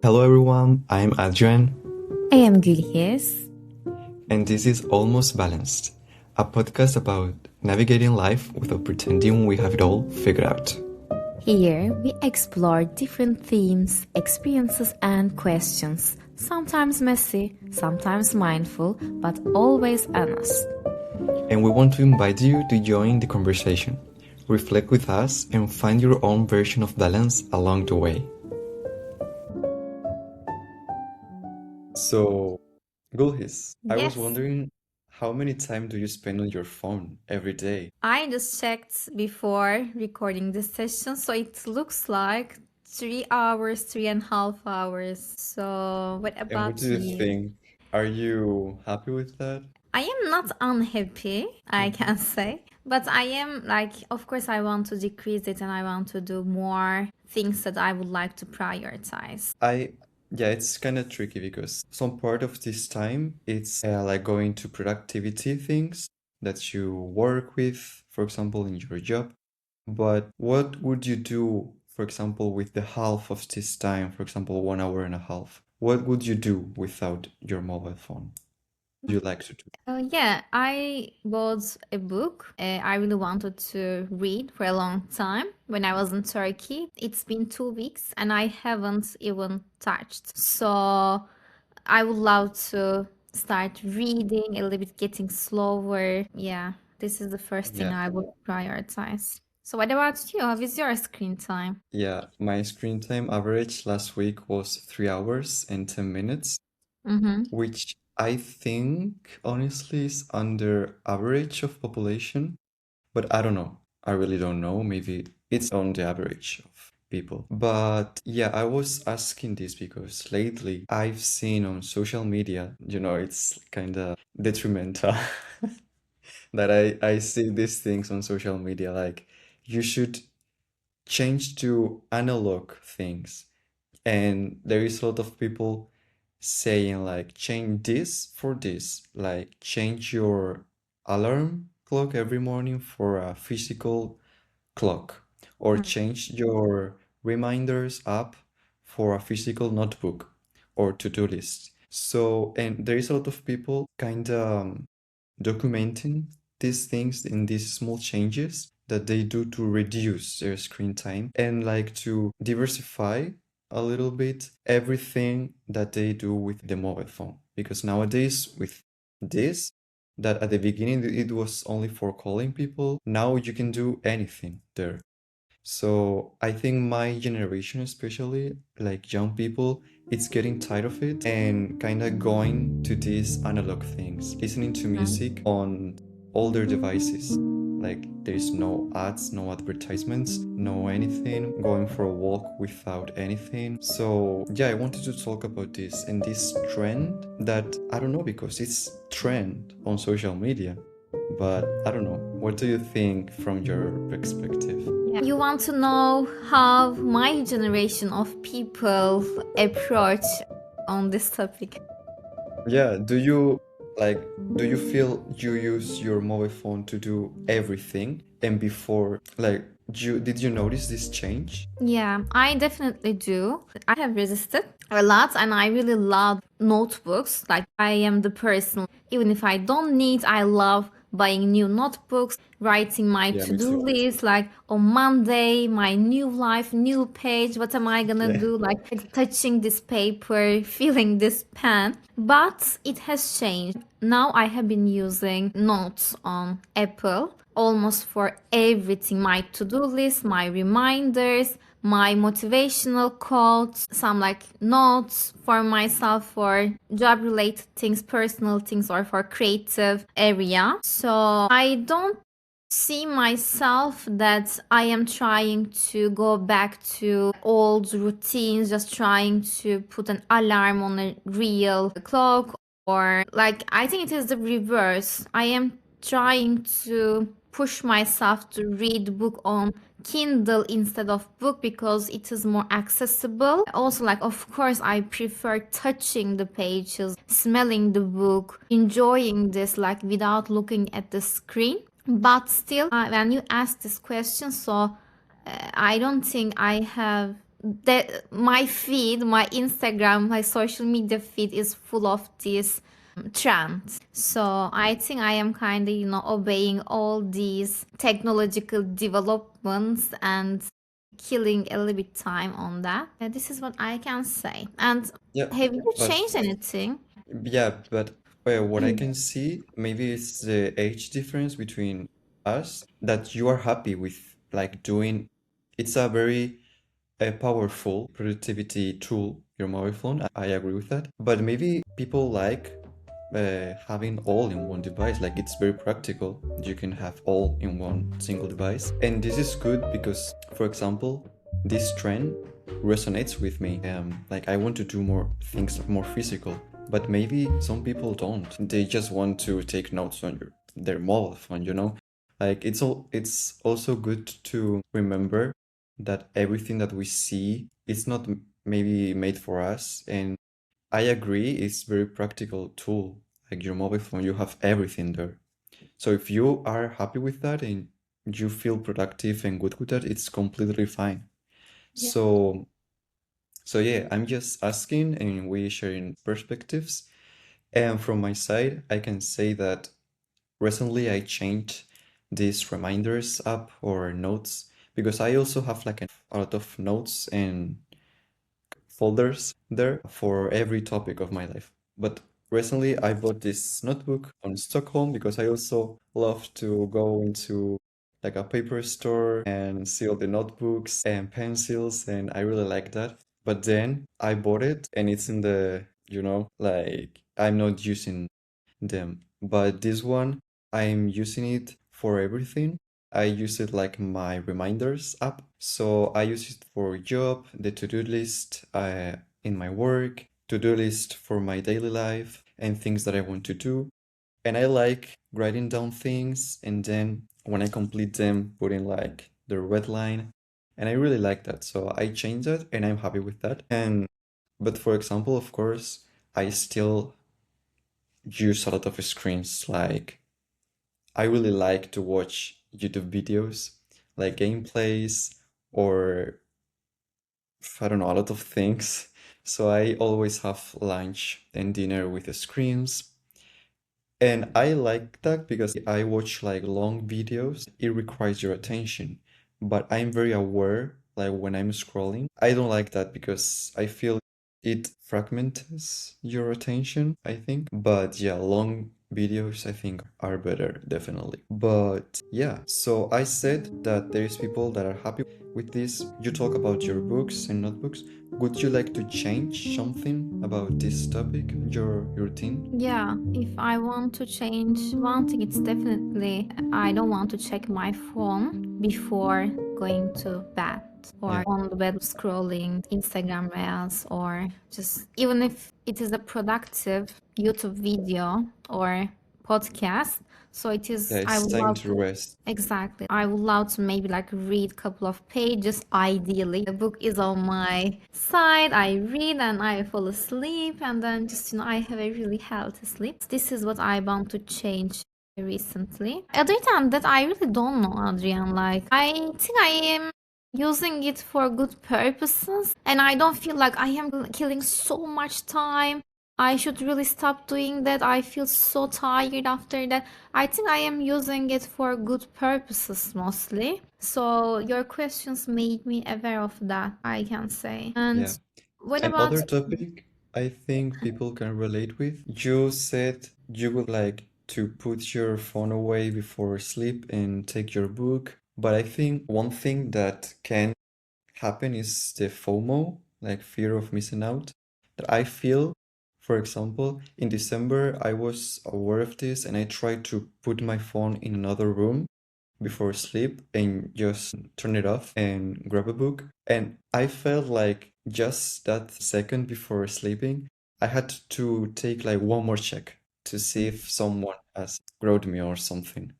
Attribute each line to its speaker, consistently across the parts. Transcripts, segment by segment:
Speaker 1: Hello everyone, I'm Adrian,
Speaker 2: I am Gülhiz.
Speaker 1: and this is Almost Balanced, a podcast about navigating life without pretending we have it all figured out.
Speaker 2: Here we explore different themes, experiences, and questions, sometimes messy, sometimes mindful, but always honest.
Speaker 1: And we want to invite you to join the conversation, reflect with us, and find your own version of balance along the way. So, Gulhis, I was
Speaker 2: Yes,
Speaker 1: wondering how many time do you spend on your phone every day?
Speaker 2: I just checked before recording this session, so it looks like 3 hours, 3.5 hours. So, what
Speaker 1: And what
Speaker 2: about
Speaker 1: do you
Speaker 2: you?
Speaker 1: think? Are you happy with that?
Speaker 2: I am not unhappy, I
Speaker 1: Mhm.
Speaker 2: can say, but I am like, of course, I want to decrease it and I want to do more things that I would like to prioritize.
Speaker 1: Yeah, it's kind of tricky because some part of this time it's like going to productivity things that you work with, for example, in your job. But what would you do, for example, with the half of this time, for example, 1 hour and a half? What would you do without your mobile phone? Do you like to do?
Speaker 2: Yeah, I bought a book. I really wanted to read for a long time when I was in Turkey. It's been 2 weeks and I haven't even touched. So I would love to start reading a little bit, getting slower. Yeah, this is the first thing
Speaker 1: Yeah.
Speaker 2: I would prioritize. So what about you? How is your screen time?
Speaker 1: Yeah, my screen time average last week was 3 hours and 10 minutes.
Speaker 2: Mm-hmm.
Speaker 1: Which I think honestly is under average of population, but I don't know. I really don't know. Maybe it's on the average of people. But yeah, I was asking this because lately I've seen on social media, it's kind of detrimental that I see these things on social media like you should change to analog things. And there is a lot of people saying like change this for this, like change your alarm clock every morning for a physical clock, or change your reminders app for a physical notebook or to-do list. So, and there is a lot of people kind of documenting these things in these small changes that they do to reduce their screen time and like to diversify a little bit everything that they do with the mobile phone. Because nowadays, with this, that at the beginning it was only for calling people, now you can do anything there. So I think my generation, especially like young people, it's getting tired of it and kind of going to these analog things, listening to music on older devices. Like there's no ads, no advertisements, no anything, going for a walk without anything. So yeah, I wanted to talk about this and this trend that I don't know because it's trend on social media. But I don't know. What do you think from your perspective?
Speaker 2: Yeah. You want to know how my generation of people approach on this topic?
Speaker 1: Yeah, do you feel you use your mobile phone to do everything? And before, like, did you notice this change?
Speaker 2: Yeah, I definitely do. I have resisted a lot and I really love notebooks. Like, I am the person, even if I don't need, I love buying new notebooks, writing my
Speaker 1: Yeah, me
Speaker 2: to-do
Speaker 1: too.
Speaker 2: list, like on Monday, my new life, new page, what am I gonna
Speaker 1: Yeah.
Speaker 2: do? Like touching this paper, feeling this pen. But it has changed. Now I have been using notes on Apple almost for everything, my to-do list, my reminders, my motivational quotes, some like notes for myself for job related things, personal things, or for creative area. So I don't see myself that I am trying to go back to old routines, just trying to put an alarm on a real clock, or like I think it is the reverse. I am trying to push myself to read book on Kindle instead of book because it is more accessible. Also, like, of course, I prefer touching the pages, smelling the book, enjoying this like without looking at the screen. But still, when you ask this question, so I don't think I have that my feed, my Instagram, my social media feed is full of these trends. So I think I am kind of, obeying all these technological developments and killing a little bit time on that. This is what I can say. And
Speaker 1: Yeah,
Speaker 2: have you
Speaker 1: but
Speaker 2: changed anything?
Speaker 1: yeah, but what I can see, maybe it's the age difference between us that you are happy with like doing. It's a very powerful productivity tool, your mobile phone. I agree with that. But maybe people like having all in one device. Like it's very practical. You can have all in one single device. And this is good because, for example, this trend resonates with me. Like I want to do more things more physical. But maybe some people don't. They just want to take notes on their mobile phone, you know? Like it's also good to remember that everything that we see is not maybe made for us. And I agree, it's very practical tool. Like your mobile phone, you have everything there. So if you are happy with that and you feel productive and good with that, it's completely fine.
Speaker 2: Yeah.
Speaker 1: So yeah, I'm just asking and we sharing perspectives. And from my side, I can say that recently I changed this reminders app or notes because I also have like a lot of notes and folders there for every topic of my life. But recently I bought this notebook on Stockholm because I also love to go into like a paper store and see all the notebooks and pencils, and I really like that. But then I bought it and it's in the, like I'm not using them. But this one, I'm using it for everything. I use it like my reminders app. So I use it for job, the to-do list in my work, to-do list for my daily life, and things that I want to do. And I like writing down things and then when I complete them, putting like the red line. And I really like that. So I changed it and I'm happy with that. And but for example, of course, I still use a lot of screens. Like I really like to watch YouTube videos, like gameplays or I don't know, a lot of things. So I always have lunch and dinner with the screens. And I like that because I watch like long videos, it requires your attention. But I'm very aware, like when I'm scrolling, I don't like that because I feel it fragments your attention, I think. But yeah, long videos I think are better, definitely. But yeah, so I said that there's people that are happy with this. You talk about your books and notebooks. Would you like to change something about this topic, your routine?
Speaker 2: Yeah, if I want to change one thing, it's definitely I don't want to check my phone before going to bed or
Speaker 1: Yeah.
Speaker 2: on the bed scrolling Instagram reels or just even if it is a productive YouTube video or podcast. So it
Speaker 1: Yeah,
Speaker 2: is, I
Speaker 1: it's
Speaker 2: would
Speaker 1: time
Speaker 2: love
Speaker 1: to
Speaker 2: to.
Speaker 1: rest.
Speaker 2: Exactly. I would love to maybe like read a couple of pages. Ideally, the book is on my side. I read and I fall asleep, and then just I have a really healthy sleep. This is what I want to change recently. Other than that, I really don't know, Adrian. Like, I think I am using it for good purposes, and I don't feel like I am killing so much time. I should really stop doing that. I feel so tired after that. I think I am using it for good purposes mostly. So your questions made me aware of that, I can say. And
Speaker 1: Yeah.
Speaker 2: what about
Speaker 1: Another topic I think people can relate with. You said you would like to put your phone away before sleep and take your book. But I think one thing that can happen is the FOMO, like fear of missing out, that I feel. For example, in December, I was aware of this and I tried to put my phone in another room before sleep and just turn it off and grab a book. And I felt like just that second before sleeping, I had to take like one more check to see if someone has growed me or something.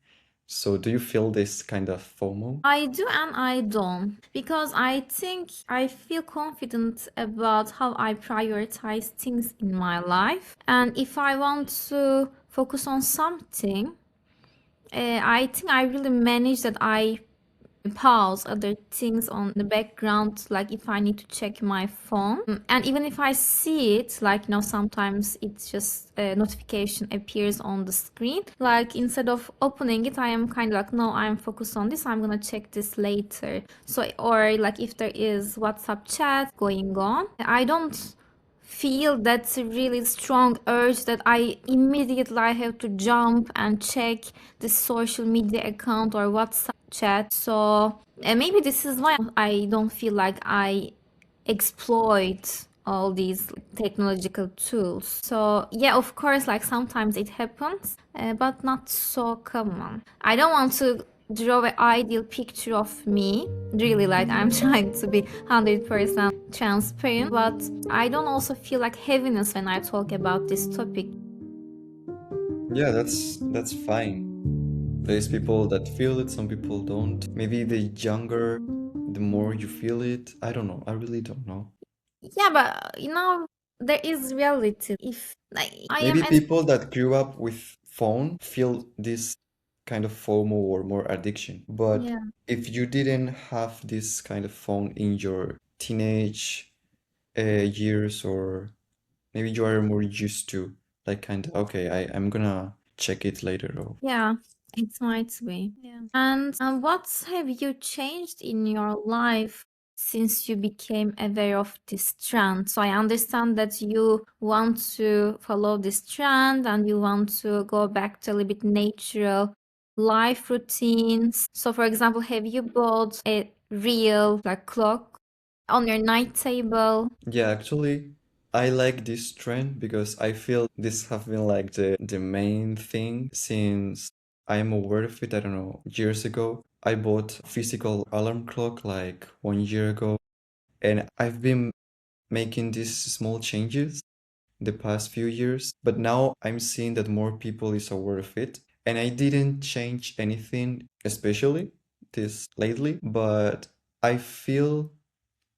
Speaker 1: So do you feel this kind of FOMO?
Speaker 2: I do and I don't because I think I feel confident about how I prioritize things in my life. And if I want to focus on something, I think I really manage that I pause other things on the background, like if I need to check my phone. And even if I see it, like, sometimes it's just a notification appears on the screen. Like, instead of opening it, I am kind of like, no, I'm focused on this. I'm gonna check this later. So, or like if there is WhatsApp chat going on, I don't feel that really strong urge that I have to jump and check the social media account or WhatsApp chat. So maybe this is why I don't feel like I exploit all these technological tools. So yeah, of course, like sometimes it happens, but not so common. I don't want to draw an ideal picture of me. Really, like I'm trying to be 100% transparent, but I don't also feel like heaviness when I talk about this topic.
Speaker 1: Yeah, that's fine. There's people that feel it, some people don't. Maybe the younger, the more you feel it. I don't know. I really don't know.
Speaker 2: Yeah, but there is reality. If like I am
Speaker 1: Maybe
Speaker 2: as
Speaker 1: people that grew up with phone feel this kind of FOMO or more addiction. But
Speaker 2: yeah.
Speaker 1: if you didn't have this kind of phone in your teenage years, or maybe you are more used to, like, kind of, okay, I'm gonna check it later. Or
Speaker 2: Yeah, it might be. Yeah. And what have you changed in your life since you became aware of this trend? So I understand that you want to follow this trend and you want to go back to a little bit natural life routines. So for example, have you bought a real like clock on your night table?
Speaker 1: yeah, actually, I like this trend because I feel this have been like the main thing since I am aware of it. I don't know, years ago. I bought a physical alarm clock like 1 year ago, and I've been making these small changes the past few years, but now I'm seeing that more people is aware of it. And I didn't change anything especially this lately, but I feel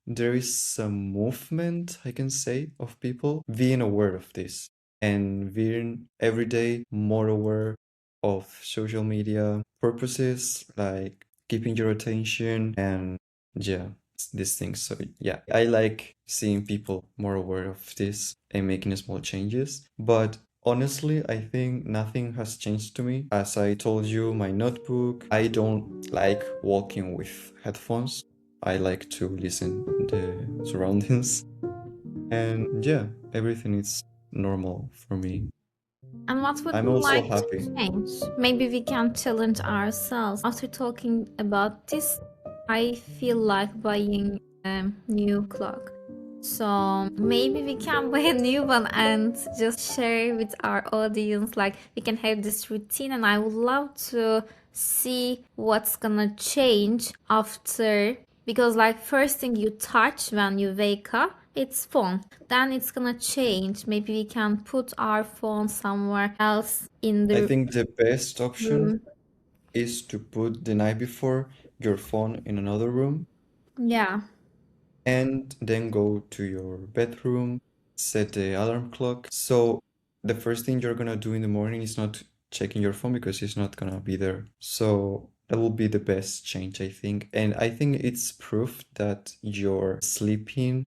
Speaker 1: there is a movement, I can say, of people being aware of this and being every day more aware of social media purposes, like keeping your attention and yeah, these things. So yeah, I like seeing people more aware of this and making small changes. But honestly, I think nothing has changed to me. As I told you, my notebook, I don't like walking with headphones. I like to listen the surroundings. And yeah, everything is normal for me.
Speaker 2: And what would
Speaker 1: I'm
Speaker 2: you
Speaker 1: also
Speaker 2: like to
Speaker 1: happy.
Speaker 2: change? Maybe we can challenge ourselves. After talking about this, I feel like buying a new clock. So maybe we can buy a new one and just share with our audience. Like we can have this routine, and I would love to see what's gonna change after. Because like first thing you touch when you wake up, it's phone. Then it's gonna change. Maybe we can put our phone somewhere else in
Speaker 1: I
Speaker 2: the
Speaker 1: think the best option
Speaker 2: room.
Speaker 1: is to put the night before your phone in another room
Speaker 2: Yeah,
Speaker 1: and then go to your bedroom, set the alarm clock. So the first thing you're gonna do in the morning is not checking your phone because it's not gonna be there. So that will be the best change, I think. And I think it's proof that your sleeping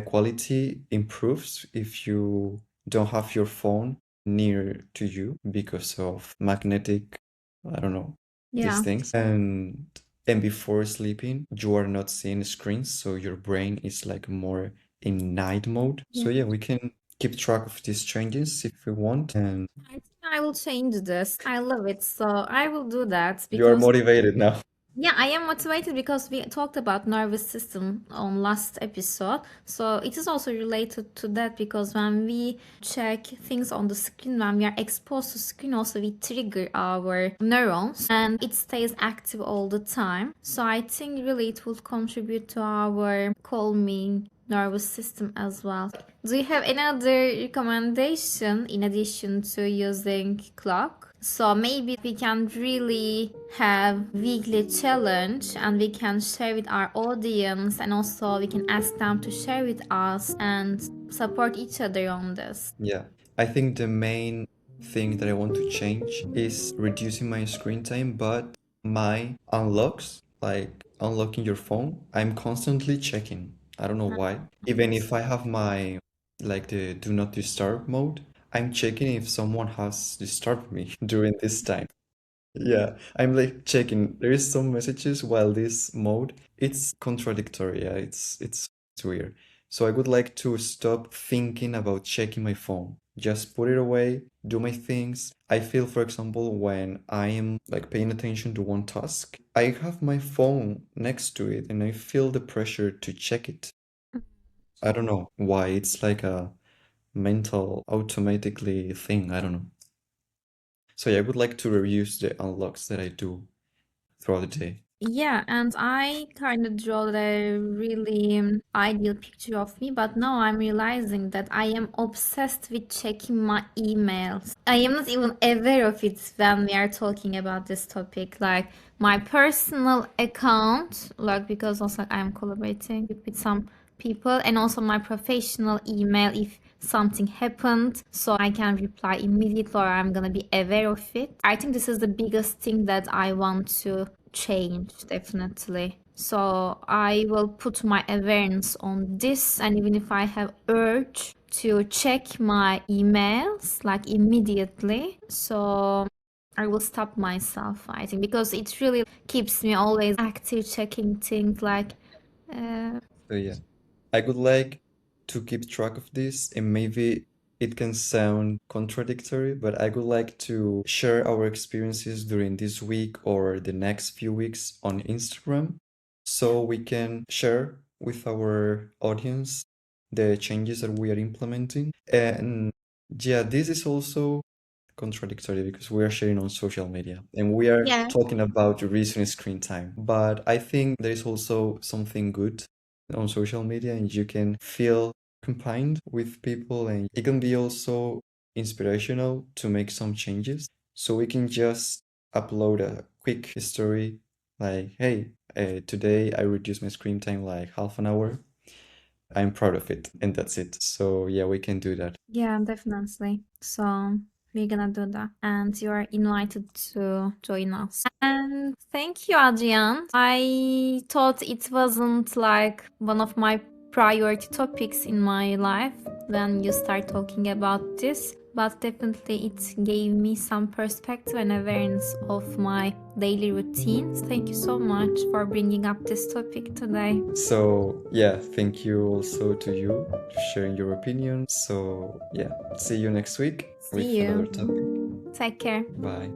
Speaker 1: quality improves if you don't have your phone near to you because of magnetic, I don't know, these
Speaker 2: yeah,
Speaker 1: things. And before sleeping, you are not seeing screens, so your brain is like more in night mode.
Speaker 2: yeah.
Speaker 1: So yeah, we can keep track of these changes if we want. And
Speaker 2: I think I will change this. I love it. So I will do that
Speaker 1: you are
Speaker 2: because
Speaker 1: motivated now.
Speaker 2: yeah, I am motivated because we talked about nervous system on last episode. So it is also related to that because when we check things on the screen, when we are exposed to screen, also we trigger our neurons and it stays active all the time. So I think really it will contribute to our calming nervous system as well. Do you have any other recommendation in addition to using clock? So maybe we can really have weekly challenge and we can share with our audience and also we can ask them to share with us and support each other on this.
Speaker 1: Yeah, I think the main thing that I want to change is reducing my screen time, but my unlocks like unlocking your phone, I'm constantly checking. I don't know why. Even if I have my like the do not disturb mode, I'm checking if someone has disturbed me during this time. Yeah, I'm like checking. There is some messages while this mode, it's contradictory. Yeah, it's weird. So I would like to stop thinking about checking my phone. Just put it away, do my things. I feel, for example, when I am like paying attention to one task, I have my phone next to it and I feel the pressure to check it. I don't know why. It's like a mental automatically thing. I don't know. So yeah, I would like to reuse the unlocks that I do throughout the day.
Speaker 2: Yeah, and I kind of draw a really ideal picture of me, but now I'm realizing that I am obsessed with checking my emails. I am not even aware of it when we are talking about this topic. Like my personal account, like because also I'm collaborating with some people, and also my professional email if something happened so I can reply immediately or I'm gonna be aware of it. I think this is the biggest thing that I want to change, definitely. So I will put my awareness on this, and even if I have urge to check my emails like immediately, so I will stop myself, I think, because it really keeps me always active checking things like uh,
Speaker 1: So yeah, I would like to keep track of this, and maybe it can sound contradictory, but I would like to share our experiences during this week or the next few weeks on Instagram so we can share with our audience the changes that we are implementing. And yeah, this is also contradictory because we are sharing on social media and we are
Speaker 2: yeah.
Speaker 1: talking about reducing screen time. But I think there is also something good on social media and you can feel combined with people and it can be also inspirational to make some changes. So we can just upload a quick story like, hey, today I reduced my screen time like half an hour. I'm proud of it and that's it. So yeah, we can do that.
Speaker 2: Yeah, definitely. So we're gonna do that, and you are invited to join us. And thank you, Adrian. I thought it wasn't like one of my priority topics in my life when you start talking about this, but definitely it gave me some perspective and awareness of my daily routines. Thank you so much for bringing up this topic today.
Speaker 1: So, yeah, thank you also to you for sharing your opinion. So, yeah, see you next week
Speaker 2: See
Speaker 1: with another
Speaker 2: you.
Speaker 1: topic.
Speaker 2: Take care.
Speaker 1: Bye.